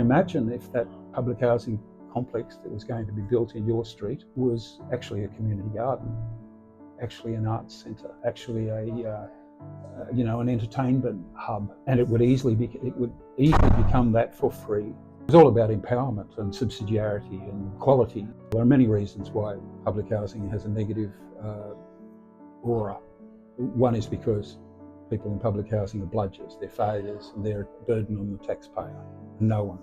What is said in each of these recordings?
Imagine if that public housing complex that was going to be built in your street was actually a community garden, actually an arts centre, actually an entertainment hub, and it would easily become that for free. It's all about empowerment and subsidiarity and quality. There are many reasons why public housing has a negative aura. One is because people in public housing are bludgers, they're failures, and they're a burden on the taxpayer. No one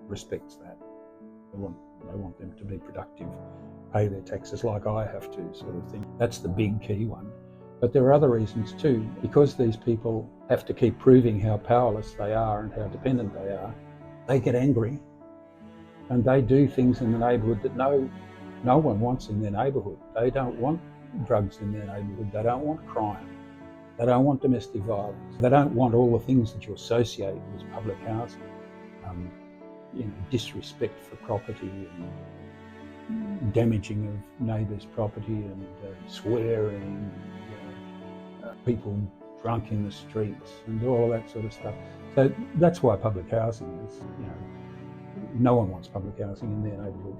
respects that. They want them to be productive, pay their taxes like I have to, sort of thing. That's the big key one. But there are other reasons too. Because these people have to keep proving how powerless they are and how dependent they are, they get angry and they do things in the neighbourhood that no one wants in their neighbourhood. They don't want drugs in their neighbourhood. They don't want crime. They don't want domestic violence. They don't want all the things that you associate with public housing. Disrespect for property and damaging of neighbours' property and swearing, people drunk in the streets and all of that sort of stuff. So that's why public housing is, no one wants public housing in their neighbourhood.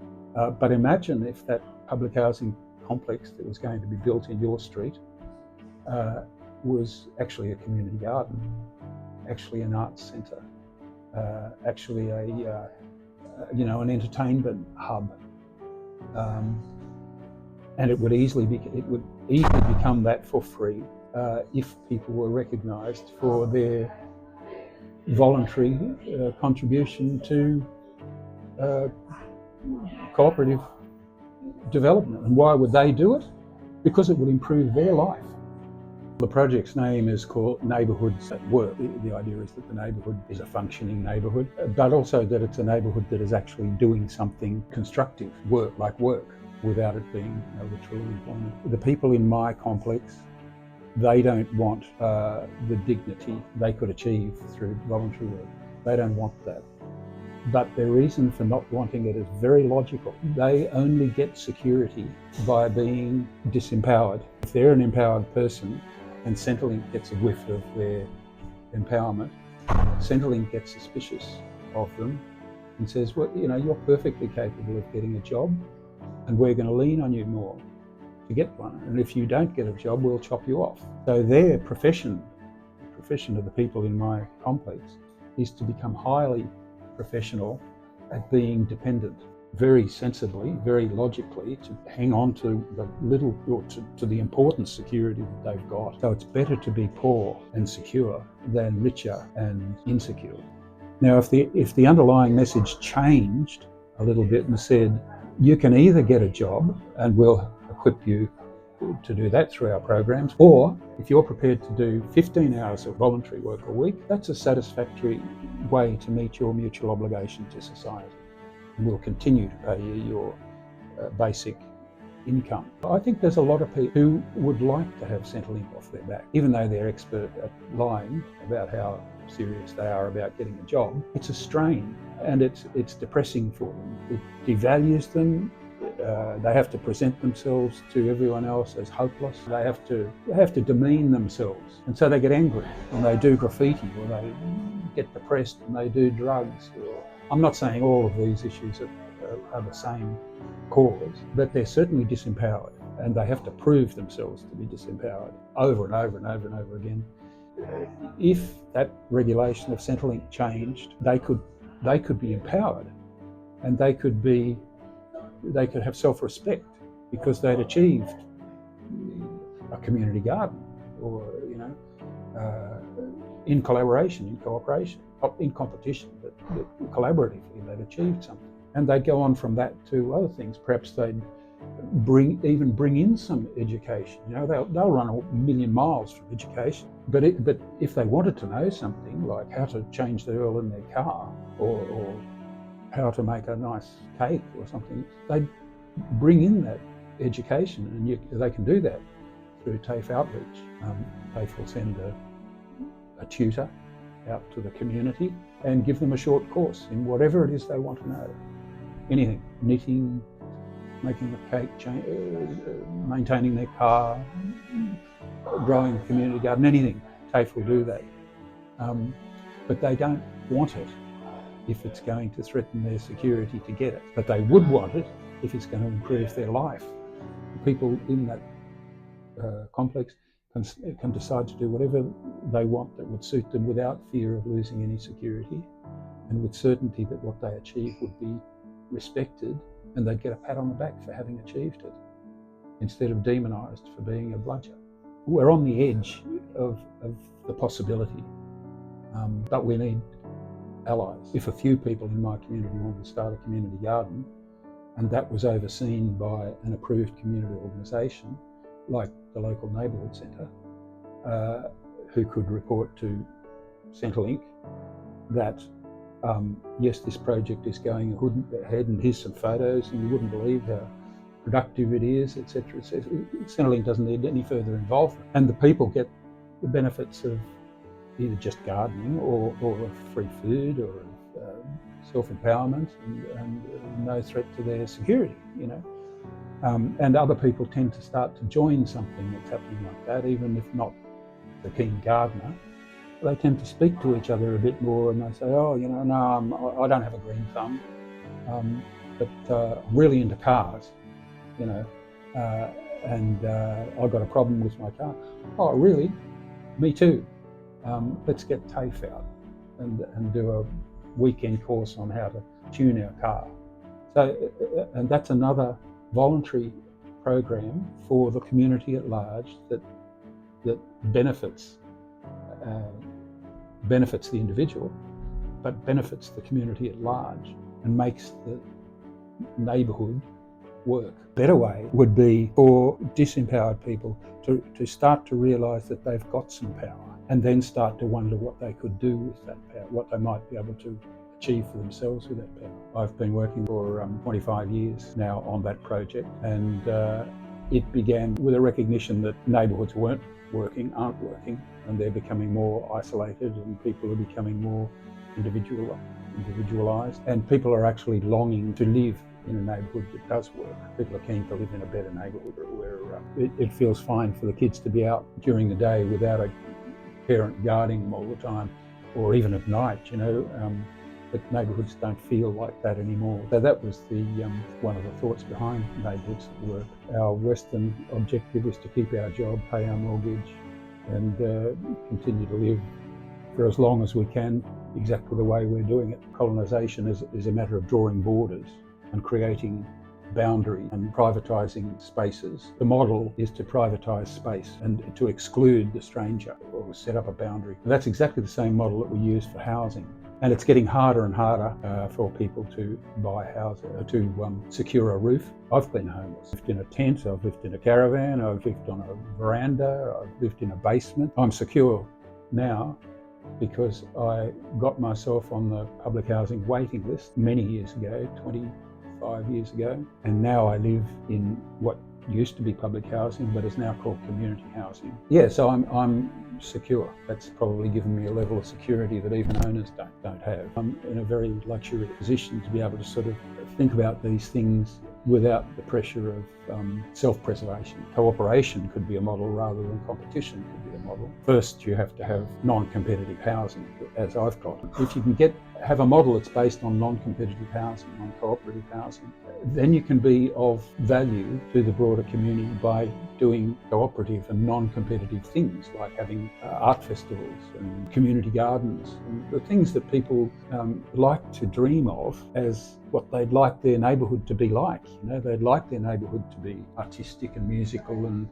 But imagine if that public housing complex that was going to be built in your street was actually a community garden, actually an arts centre, actually an entertainment hub, and it would easily become that for free if people were recognised for their voluntary contribution to cooperative development. And why would they do it? Because it would improve their life. The project's name is called Neighbourhoods That Work. The idea is that the neighbourhood is a functioning neighbourhood, but also that it's a neighbourhood that is actually doing something constructive, work, without it being literal employment. The people in my complex, they don't want the dignity they could achieve through voluntary work. They don't want that. But their reason for not wanting it is very logical. They only get security by being disempowered. If they're an empowered person and Centrelink gets a whiff of their empowerment, Centrelink gets suspicious of them and says, well, you're perfectly capable of getting a job and we're going to lean on you more to get one. And if you don't get a job, we'll chop you off. So their profession of the people in my complex is to become highly professional at being dependent, very sensibly, very logically, to hang on to the little, or to the important security that they've got. So it's better to be poor and secure than richer and insecure. Now, if the underlying message changed a little bit and said, you can either get a job and we'll equip you to do that through our programs, or if you're prepared to do 15 hours of voluntary work a week, that's a satisfactory way to meet your mutual obligation to society. And we'll continue to pay you your basic income. I think there's a lot of people who would like to have Centrelink off their back, even though they're expert at lying about how serious they are about getting a job. It's a strain and it's depressing for them. It devalues them. They have to present themselves to everyone else as hopeless. They have to demean themselves, and so they get angry and they do graffiti, or they get depressed and they do drugs. I'm not saying all of these issues are the same cause, but they're certainly disempowered, and they have to prove themselves to be disempowered over and over and over and over again. If that regulation of Centrelink changed, they could be empowered, and they could have self-respect because they'd achieved a community garden, or in collaboration, in cooperation, not in competition, but collaboratively they'd achieved something. And they'd go on from that to other things. Perhaps they'd bring in some education. They'll run a million miles from education, but if they wanted to know something like how to change the oil in their car, or how to make a nice cake or something, they bring in that education, and they can do that through TAFE outreach. TAFE will send a tutor out to the community and give them a short course in whatever it is they want to know. Anything, knitting, making a cake, maintaining their car, growing a community garden, anything. TAFE will do that. But they don't want it. if it's going to threaten their security to get it, but they would want it if it's going to improve their life. People in that complex can decide to do whatever they want that would suit them without fear of losing any security, and with certainty that what they achieve would be respected and they'd get a pat on the back for having achieved it, instead of demonised for being a bludger. We're on the edge of the possibility, but we need allies. If a few people in my community wanted to start a community garden, and that was overseen by an approved community organisation like the local Neighbourhood Centre, who could report to Centrelink that yes, this project is going ahead, and here's some photos, and you wouldn't believe how productive it is, etc., etc. Centrelink doesn't need any further involvement, and the people get the benefits of either just gardening or free food or self-empowerment and no threat to their security, you know. And other people tend to start to join something that's happening like that, even if not the keen gardener. They tend to speak to each other a bit more, and they say, oh, you know, no, I don't have a green thumb, but I'm really into cars, you know, and I've got a problem with my car. Oh, really? Me too. Let's get TAFE out and do a weekend course on how to tune our car. So, and that's another voluntary program for the community at large that benefits the individual, but benefits the community at large and makes the neighbourhood work. A better way would be for disempowered people to start to realise that they've got some power, and then start to wonder what they could do with that power, what they might be able to achieve for themselves with that power. I've been working for 25 years now on that project, and it began with a recognition that neighbourhoods aren't working, and they're becoming more isolated, and people are becoming more individualised, and people are actually longing to live in a neighbourhood that does work. People are keen to live in a better neighbourhood where it feels fine for the kids to be out during the day without a parent guarding them all the time, or even at night, you know. But neighbourhoods don't feel like that anymore. So that was one of the thoughts behind Neighbourhoods That Work. Our Western objective is to keep our job, pay our mortgage, and continue to live for as long as we can, exactly the way we're doing it. Colonisation is a matter of drawing borders and creating boundary and privatising spaces. The model is to privatise space and to exclude the stranger or set up a boundary. And that's exactly the same model that we use for housing. And it's getting harder and harder for people to buy houses, to secure a roof. I've been homeless. I've lived in a tent, I've lived in a caravan, I've lived on a veranda, I've lived in a basement. I'm secure now because I got myself on the public housing waiting list many years ago, 25 years ago, and now I live in what used to be public housing but is now called community housing. Yeah, so I'm secure. That's probably given me a level of security that even owners don't have. I'm in a very luxurious position to be able to sort of think about these things without the pressure of self-preservation. Cooperation could be a model rather than competition could be a model. First, you have to have non-competitive housing, as I've got. If you can have a model that's based on non-competitive housing, on cooperative housing, then you can be of value to the broader community by doing cooperative and non-competitive things like having art festivals and community gardens and the things that people like to dream of as what they'd like their neighbourhood to be like. You know, they'd like their neighbourhood to be artistic and musical and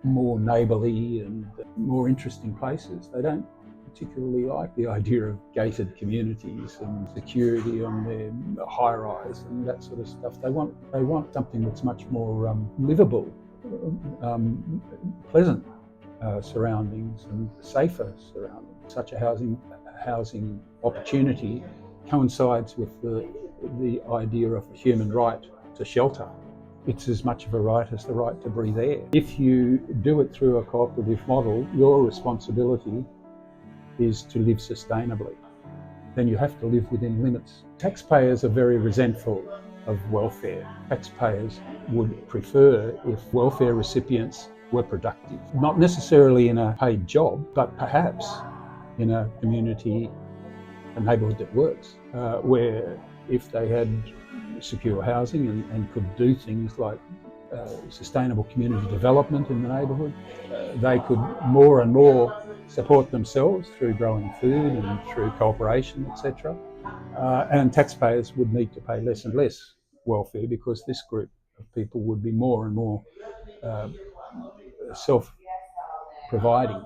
more neighbourly and more interesting places. They don't particularly like the idea of gated communities and security on their high-rise and that sort of stuff. They want something that's much more livable, pleasant surroundings and safer surroundings. Such a housing opportunity coincides with the idea of a human right to shelter. It's as much of a right as the right to breathe air. If you do it through a cooperative model, your responsibility is to live sustainably. Then you have to live within limits. Taxpayers are very resentful of welfare. Taxpayers would prefer if welfare recipients were productive, not necessarily in a paid job, but perhaps in a community a neighbourhood that works, where if they had secure housing and could do things like sustainable community development in the neighbourhood, they could more and more support themselves through growing food and through cooperation, etc. And taxpayers would need to pay less and less welfare because this group of people would be more and more self-providing.